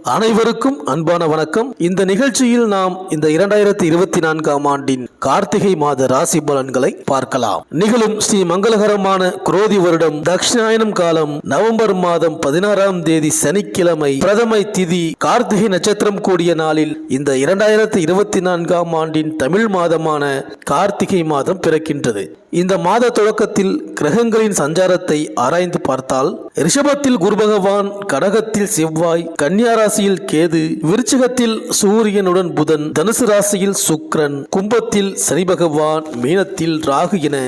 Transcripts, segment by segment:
அனைவருக்கும் அன்பான வணக்கம். இந்த நிகழ்ச்சியில் நாம் இந்த 2024ஆம் ஆண்டின் கார்த்திகை மாத ராசி பலன்களை பார்க்கலாம். நிகழும் ஸ்ரீ மங்களகரமான குரோதி வருடம் தட்சிணாயனம் காலம் நவம்பர் மாதம் 16ஆம் தேதி சனிக்கிழமை பிரதமை திதி கார்த்திகை நட்சத்திரம் கூடிய நாளில் இந்த 2024ஆம் ஆண்டின் தமிழ் மாதமான கார்த்திகை மாதம் பிறக்கின்றது. இந்த மாத தொடக்கத்தில் கிரகங்களின் சஞ்சாரத்தை ஆராய்ந்து பார்த்தால் ரிஷபத்தில் குரு பகவான், கடகத்தில் செவ்வாய், கன்னியா ராசியில் கேது, விருச்சிகத்தில் சூரியனுடன் புதன், தனுசு ராசியில் சுக்கிரன், கும்பத்தில் சனி பகவான், மீனத்தில் ராகு என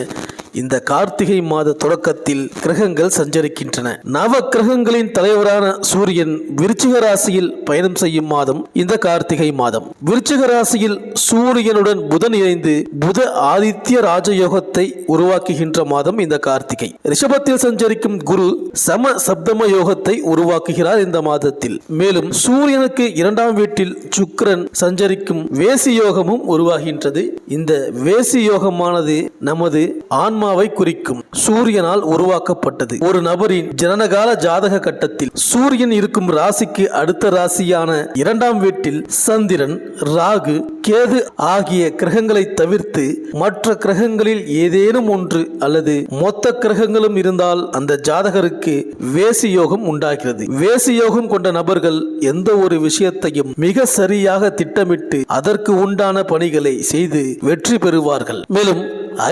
இந்த கார்த்திகை மாத தொடக்கத்தில் கிரகங்கள் சஞ்சரிக்கின்றன. நவ கிரகங்களின் தலைவரான சூரியன் விருச்சிக ராசியில் பயணம் செய்யும் மாதம் இந்த கார்த்திகை மாதம். விருச்சிக ராசியில் சூரியனுடன் புதன் இணைந்து புத ஆதித்ய ராஜயோகத்தை உருவாக்குகின்ற மாதம் இந்த கார்த்திகை. ரிஷபத்தில் சஞ்சரிக்கும் குரு சம சப்தம யோகத்தை உருவாக்குகிறார் இந்த மாதத்தில். மேலும் சூரியனுக்கு 2ஆம் வீட்டில் சுக்கிரன் சஞ்சரிக்கும் வேசி யோகமும் உருவாகின்றது. இந்த வேசி யோகமானது நமது ஆன்மாவை குறிக்கும். சூரியனால் உருவாக்கப்பட்டது. ஒரு நபரின் ஜனனகால ஜாதக கட்டத்தில் சூரியன் இருக்கும் ராசிக்கு அடுத்த ராசியான 2ஆம் வீட்டில் சந்திரன், ராகு, கேது ஆகிய கிரகங்களை தவிர்த்து மற்ற கிரகங்களில் ஏதேனும் ஒன்று அல்லது மொத்த கிரகங்களும் இருந்தால் அந்த ஜாதகருக்கு வேசி யோகம் உண்டாகிறது. வேசி யோகம் கொண்ட நபர்கள் எந்த ஒரு விஷயத்தையும் மிக சரியாக திட்டமிட்டு அதற்கு உண்டான பணிகளை செய்து வெற்றி பெறுவார்கள். மேலும்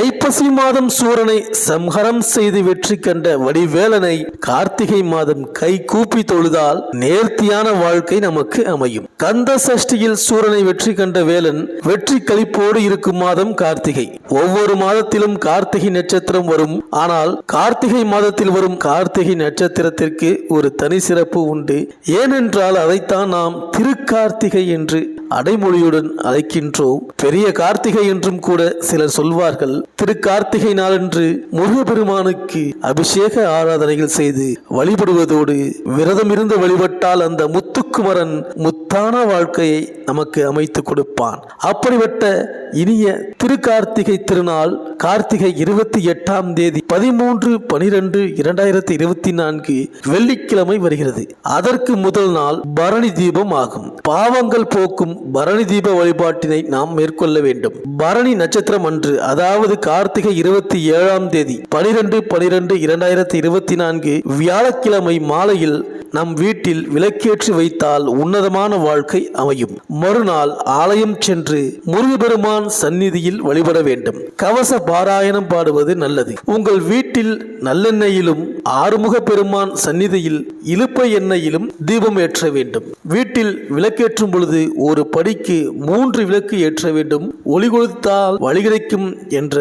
ஐப்பசி மாதம் சூரனை சம்ஹரம் செய்து வெற்றி கண்ட வடிவேலனை கார்த்திகை மாதம் கை கூப்பி தொழுதால் நேர்த்தியான வாழ்க்கை நமக்கு அமையும். கந்த சஷ்டியில் சூரனை வெற்றி கண்ட வேலன் வெற்றி களிப்போடு இருக்கும் மாதம் கார்த்திகை. ஒவ்வொரு மாதத்திலும் கார்த்திகை நட்சத்திரம் வரும். ஆனால் கார்த்திகை மாதத்தில் வரும் கார்த்திகை நட்சத்திரத்திற்கு ஒரு தனி சிறப்பு உண்டு. ஏனென்றால் அதைத்தான் நாம் திருக்கார்த்திகை என்று அடைமொழியுடன் அழைக்கின்றோம். பெரிய கார்த்திகை என்றும் கூட சிலர் சொல்வார்கள். திருக்கார்த்திகை நாளன்று முருகப்பெருமானுக்கு அபிஷேக ஆராதனைகள் செய்து வழிபடுவதோடு விரதம் இருந்து வழிபட்டால் அந்த முத்துக்குமரன் முத்தான வாழ்க்கையை நமக்கு அமைத்து கொடுப்பான். அப்படிப்பட்ட இனிய திருக்கார்த்திகை திருநாள் கார்த்திகை 28ஆம் தேதி 13/12/2024 வெள்ளிக்கிழமை வருகிறது. அதற்கு முதல் நாள் பரணி தீபம் ஆகும். பாவங்கள் போக்கும் பரணி தீப வழிபாட்டினை நாம் மேற்கொள்ள வேண்டும். பரணி நட்சத்திரம் அன்று, அதாவது கார்த்திகை 27ஆம் தேதி 12/12/2024 வியாழக்கிழமை மாலையில் நம் வீட்டில் விளக்கேற்றி வைத்தால் உன்னதமான வாழ்க்கை அமையும். மறுநாள் ஆலயம் சென்று முருகப்பெருமான் சந்நிதியில் வழிபட வேண்டும். கவச பாராயணம் பாடுவது நல்லது. உங்கள் வீட்டில் நல்லெண்ணெயிலும் ஆறுமுக பெருமான் சந்நிதியில் இலுப்பை எண்ணெயிலும் தீபம் ஏற்ற வேண்டும். வீட்டில் விளக்கேற்றும் பொழுது ஒரு படிக்கு 3 விளக்கு ஏற்ற வேண்டும். ஒளி கொடுத்தால் வழி கிடைக்கும் என்ற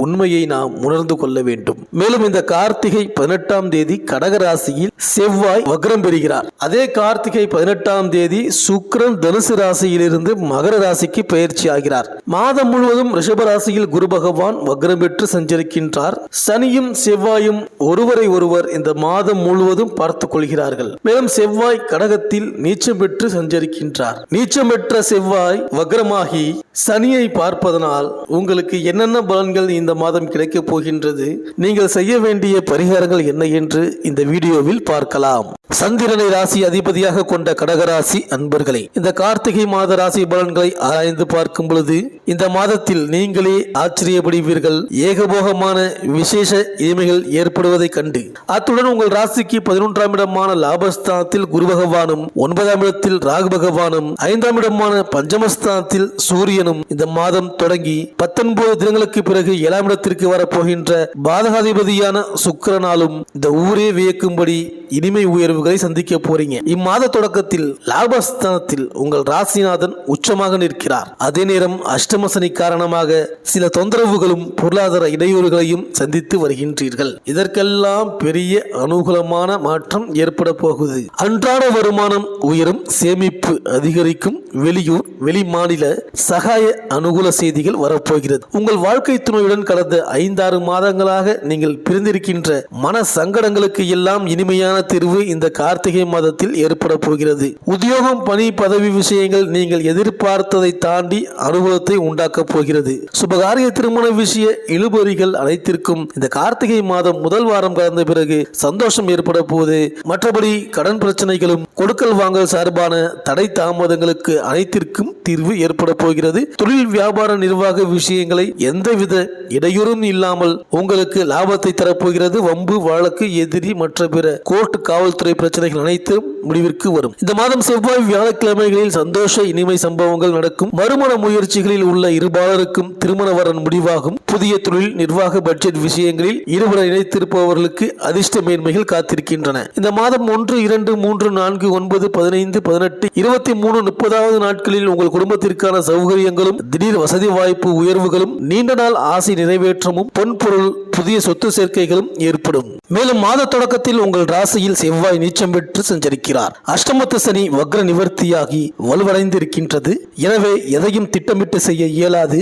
உண்மையை நாம் உணர்ந்து கொள்ள வேண்டும். மேலும் இந்த கார்த்திகை 18ஆம் தேதி கடகராசியில் செவ்வாய் வக்ரம் பெறுகிறார். அதே கார்த்திகை 18ஆம் தேதி சுக்கிரன் தனுசு ராசியிலிருந்து மகர ராசிக்கு பயிற்சி ஆகிறார். மாதம் முழுவதும் ரிஷப ராசியில் குரு பகவான் வக்ரம் பெற்று சஞ்சரிக்கின்றார். சனியும் செவ்வாயும் ஒருவரை ஒருவர் இந்த மாதம் முழுவதும் பார்த்துக் கொள்கிறார்கள். மேலும் செவ்வாய் கடகத்தில் நீச்சம் பெற்று சஞ்சரிக்கின்றார். நீச்சம் பெற்ற செவ்வாய் வக்ரமாகி சனியை பார்ப்பதனால் உங்களுக்கு என்னென்ன பலன்கள் இந்த மாதம் கிடைக்கப் போகின்றது, நீங்கள் செய்ய வேண்டிய பரிகாரங்கள் என்ன என்று இந்த வீடியோவில் பார்க்கலாம். சந்திரனை ராசி அதிபதியாக கொண்ட கடகராசி அன்பர்களே, இந்த கார்த்திகை மாத ராசி பலன்களை ஆராய்ந்து பார்க்கும் பொழுது இந்த மாதத்தில் நீங்களே ஆச்சரியப்படுவீர்கள். ஏகபோகமான விசேஷ இனிமைகள் ஏற்படுவதை கண்டு அத்துடன் உங்கள் ராசிக்கு 11ஆம் இடமான லாபஸ்தானத்தில் குரு பகவானும், 9ஆம் இடத்தில் ராகு பகவானும், 5ஆம் இடமான பஞ்சமஸ்தானத்தில் சூரியனும் இந்த மாதம் தொடங்கி 19 தினங்களுக்கு பிறகு 7ஆம் இடத்திற்கு வரப்போகின்ற பாதகாதிபதியான சுக்கிரனாலும் இந்த ஊரே வியக்கும்படி இனிமை உயர்வுகளை சந்திக்க போறீங்க. இம்மாத தொடக்கத்தில் லாபஸ்தானத்தில் உங்கள் ராசிநாதன் உச்சமாக நிற்கிறார். அதே நேரம் அஷ்டம சனி காரணமாக சில தொந்தரவுகளும் பொருளாதார இடையூறுகளையும் சந்தித்து வருகின்றீர்கள். இதற்கெல்லாம் பெரிய அனுகூலமான மாற்றம் ஏற்பட போகுது. அன்றாட வருமானம் உயரும், சேமிப்பு அதிகரிக்கும், வெளியூர் வெளி மாநில சகாய அனுகூல செய்திகள் வரப்போகிறது. உங்கள் வாழ்க்கை துணையுடன் கடந்த 5-6 மாதங்களாக நீங்கள் பிரிந்திருக்கின்ற மன சங்கடங்களுக்கு எல்லாம் இனிமையான தீர்வு இந்த கார்த்திகை மாதத்தில் ஏற்பட போகிறது. உத்தியோகம், பணி, பதவி விஷயங்கள் நீங்கள் எதிர்பார்த்ததை தாண்டி அனுபவத்தை உண்டாக்க போகிறது. சுபகாரிய திருமண விஷய இழுபறிகள் அனைத்திற்கும் இந்த கார்த்திகை மாதம் முதல் வாரம் கடந்த பிறகு சந்தோஷம் ஏற்பட போகுது. மற்றபடி கடன் பிரச்சனைகளும் கொடுக்கல் வாங்கல் சார்பான தடை தாமதங்களுக்கு அனைத்திற்கும் தீர்வு ஏற்பட போகிறது. தொழில், வியாபார, நிர்வாக விஷயங்களை எந்தவித இடையூறும் இல்லாமல் உங்களுக்கு லாபத்தை தரப்போகிறது. வம்பு, வழக்கு, எதிரி, மற்ற பிற கோர்ட், காவல்துறை பிரச்சனைகள் அனைத்தும் முடிவிற்கு வரும். இந்த மாதம் செவ்வாய், வியாழக்கிழமைகளில் சந்தோஷ இனிமை சம்பவங்கள் நடக்கும். மறுமண முயற்சிகளில் உள்ள இருபாலருக்கும் திருமண வரன் முடிவாகும். புதிய தொழில், நிர்வாக, பட்ஜெட் விஷயங்களில் இருவரை இணைத்திருப்பவர்களுக்கு அதிர்ஷ்ட மேன்மைகள் காத்திருக்கின்றன. இந்த மாதம் 1, 2, 3, 4, 9, 15, 18, 23, 30வது நாட்களில் உங்கள் குடும்பத்திற்கான சௌகரியங்களும் திடீர் வசதி வாய்ப்பு உயர்வுகளும் நீண்ட நாள் ஆசை நிறைவேற்றமும் பொன்பொருள் புதிய சொத்து சேர்க்கைகளும் ஏற்படும். மேலும் மாத தொடக்கத்தில் உங்கள் ராசியில் செவ்வாய் நீச்சம் பெற்று சஞ்சரிக்கிறார். அஷ்டமத்து சனி வக்ர நிவர்த்தியாகி வலுவடைந்திருக்கின்றது. எனவே எதையும் திட்டமிட்டு செய்ய இயலாது.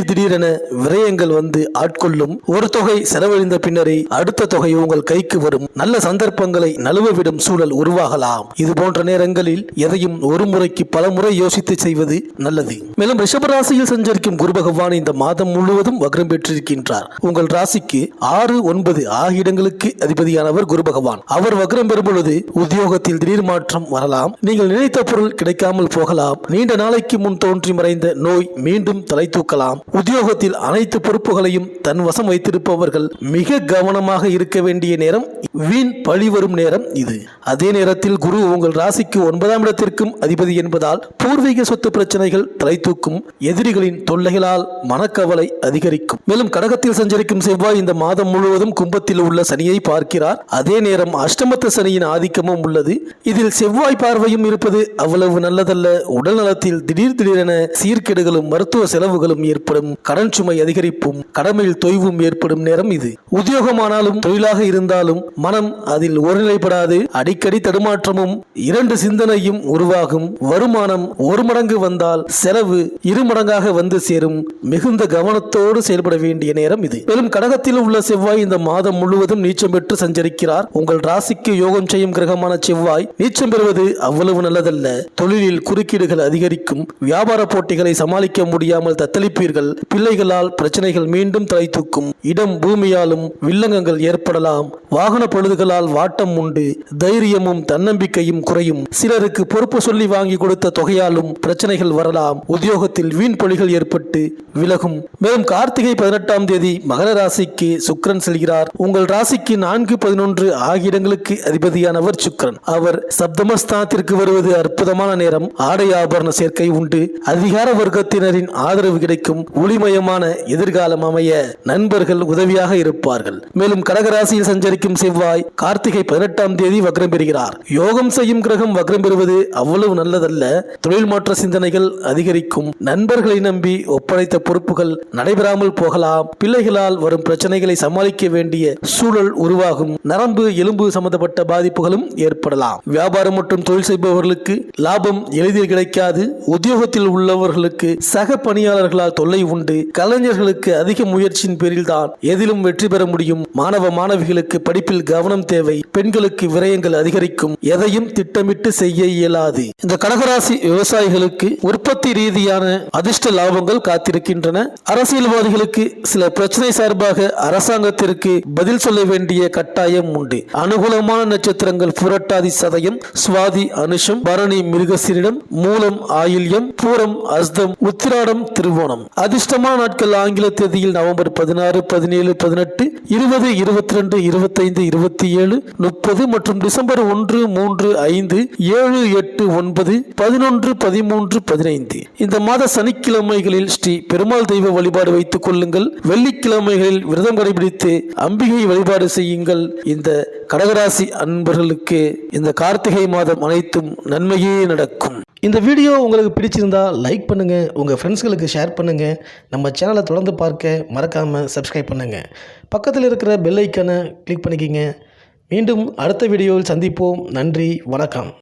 திடீரென விரயங்கள் வந்து ஆட்கொள்ளும். ஒரு தொகை செலவழிந்த பின்னரே அடுத்த தொகை உங்கள் கைக்கு வரும். நல்ல சந்தர்ப்பங்களை நழுவவிடும் சூழல் உருவாகலாம். இது போன்ற நேரங்களில் எதையும் ஒரு முறைக்கு பல முறை யோசித்து செய்வது நல்லது. மேலும் ரிஷபராசியில் சஞ்சரிக்கும் குரு பகவான் இந்த மாதம் முழுவதும் வக்ரம் பெற்றிருக்கின்றார். உங்கள் ராசிக்கு 6, 9 ஆகிய இடங்களுக்கு அதிபதியானவர் குரு பகவான். அவர் வக்ரம் பெறும் பொழுது உத்தியோகத்தில் திடீர் மாற்றம் வரலாம். நீங்கள் நினைத்த பொருள் கிடைக்காமல் போகலாம். நீண்ட நாளைக்கு முன் தோன்றி மறைந்த நோய் மீண்டும் தலை தூக்கலாம். உத்தியோகத்தில் அனைத்து பொறுப்புகளையும் தன் வசம் வைத்திருப்பவர்கள் மிக கவனமாக இருக்க வேண்டிய நேரம், வீண் பழி வரும் நேரம் இது. அதே நேரத்தில் குரு உங்கள் ராசிக்கு 9ஆம் இடத்திற்கும் அதிபதி என்பதால் பூர்வீக சொத்து பிரச்சனைகள் தலை தூக்கும். எதிரிகளின் தொல்லைகளால் மனக்கவலை அதிகரிக்கும். மேலும் கடகத்தில் சஞ்சரிக்கும் செவ்வாய் இந்த மாதம் முழுவதும் கும்பத்தில் உள்ள சனியை பார்க்கிறார். அதே நேரம் அஷ்டமத்து சனியின் ஆதிக்கமும் உள்ளது. இதில் செவ்வாய் பார்வையும் இருப்பது அவ்வளவு நல்லதல்ல. உடல் நலத்தில் திடீரென சீர்கேடுகளும் மருத்துவ செலவுகளும் ஏற்படும். கடன் சுமை அதிகரிப்பும் கடமையில் தொய்வும் ஏற்படும் நேரம் இது. உத்தியோகமானாலும் தொழிலாக இருந்தாலும் மனம் அதில் ஒருநிலைப்படாது. அடிக்கடி தடுமாற்றமும் 2 சிந்தனையும் உருவாகும். வருமானம் 1 மடங்கு வந்தால் செலவு 2 மடங்காக வந்து சேரும். மிகுந்த கவனத்தோடு செயல்பட வேண்டிய நேரம் இது. மேலும் கடகத்தில் உள்ள செவ்வாய் இந்த மாதம் முழுவதும் நீச்சம் பெற்று சஞ்சரிக்கிறார். உங்கள் ராசிக்கு யோகம் செய்யும் கிரகமான செவ்வாய் நீச்சம் பெறுவது அவ்வளவு நல்லதல்ல. தொழிலில் குறுக்கீடுகள் அதிகரிக்கும். வியாபார போட்டிகளை சமாளிக்க முடியாமல் தத்தளிப்பீர்கள். பிள்ளைகளால் பிரச்சனைகள் மீண்டும் தலை தூக்கும். இடம், பூமியாலும் வில்லங்கங்கள் ஏற்படலாம். வாகன பழுதுகளால் வாட்டம் உண்டு. தைரியமும் தன்னம்பிக்கையும் குறையும். சிலருக்கு பொறுப்பு சொல்லி வாங்கி கொடுத்த தொகையாலும் பிரச்சனைகள் வரலாம். உத்தியோகத்தில் வீண் பொழிகள் ஏற்பட்டு விலகும். மேலும் கார்த்திகை 18ஆம் தேதி மகர ராசிக்கு சுக்கிரன் செல்கிறார். உங்கள் ராசிக்கு 4, 11 ஆகிய இடங்களுக்கு அதிபதியானவர் சுக்கிரன். அவர் சப்தமஸ்தானத்திற்கு வருவது அற்புதமான நேரம். ஆடை ஆபரண சேர்க்கை உண்டு. அதிகார வர்க்கத்தினரின் ஆதரவு கிடைக்கும். ஒளிமயமான எதிர்காலம் அமைய நண்பர்கள் உதவியாக இருப்பார்கள். மேலும் கடகராசியில் சஞ்சரிக்கும் செவ்வாய் கார்த்திகை 18ஆம் தேதி வக்ரம் பெறுகிறார். யோகம் செய்யும் கிரகம் வக்ரம் பெறுவது அவ்வளவு நல்லதல்ல. தொழில் மாற்ற சிந்தனைகள் அதிகரிக்கும். நண்பர்களை நம்பி ஒப்படைத்த பொறுப்புகள் நடைபெறாமல் போகலாம். பிள்ளைகளால் வரும் பிரச்சனைகளை சமாளிக்க வேண்டிய சூழல் உருவாகும். நரம்பு, எலும்பு சம்பந்தப்பட்ட பாதிப்புகளும் ஏற்படலாம். வியாபாரம் மற்றும் தொழில் செய்பவர்களுக்கு லாபம் எளிதில் கிடைக்காது. உத்தியோகத்தில் உள்ளவர்களுக்கு சக பணியாளர்களால் தொல்லை உண்டு. கலைஞர்களுக்கு அதிக முயற்சியின் பேரில் தான் எதிலும் வெற்றி பெற முடியும். மாணவ மாணவிகளுக்கு படிப்பில் கவனம் தேவை. பெண்களுக்கு விரயங்கள் அதிகரிக்கும். எதையும் திட்டமிட்டு செய்ய இயலாது. இந்த கடகராசி விவசாயிகளுக்கு உற்பத்தி ரீதியான அதிர்ஷ்ட லாபங்கள் காத்திருக்கின்றன. அரசியல்வாதிகளுக்கு சில பிரச்சனை சார்பாக அரசாங்கத்திற்கு பதில் சொல்ல வேண்டிய கட்டாயம் உண்டு. அனுகூலமான நட்சத்திரங்கள் புரட்டாதி, சதயம், சுவாதி, அனுஷம், பரணி, மிருகசீரிடம், மூலம், ஆயில்யம், பூரம், அஸ்தம், உத்திராடம், திருவோணம். அதிர்ஷ்டமான நாட்கள் ஆங்கில தேதியில் நவம்பர் 16, 17, 18, 20, 22, 25, 27, 30 மற்றும் டிசம்பர் 1, 3, 5, 7, 8, 9, 11, 13, 15. இந்த மாத சனிக்கிழமைகளில் ஸ்ரீ பெருமாள் தெய்வ வழிபாடு வைத்துக் கொள்ளுங்கள். வெள்ளிக்கிழமைகளில் விரதம் கடைபிடித்து அம்பிகை வழிபாடு செய்யுங்கள். இந்த கடகராசி அன்பர்களுக்கு இந்த கார்த்திகை மாதம் அனைத்தும் நன்மையே நடக்கும். இந்த வீடியோ உங்களுக்கு பிடிச்சிருந்தா லைக் பண்ணுங்க, உங்க ஃப்ரெண்ட்ஸ்களுக்கு ஷேர் பண்ணுங்க. நம்ம சேனலை தொடர்ந்து பார்க்க மறக்காம சப்ஸ்கிரைப் பண்ணுங்க. பக்கத்தில் இருக்கிற பெல் ஐக்கானை கிளிக் பண்ணிக்கிங்க. மீண்டும் அடுத்த வீடியோவில் சந்திப்போம். நன்றி, வணக்கம்.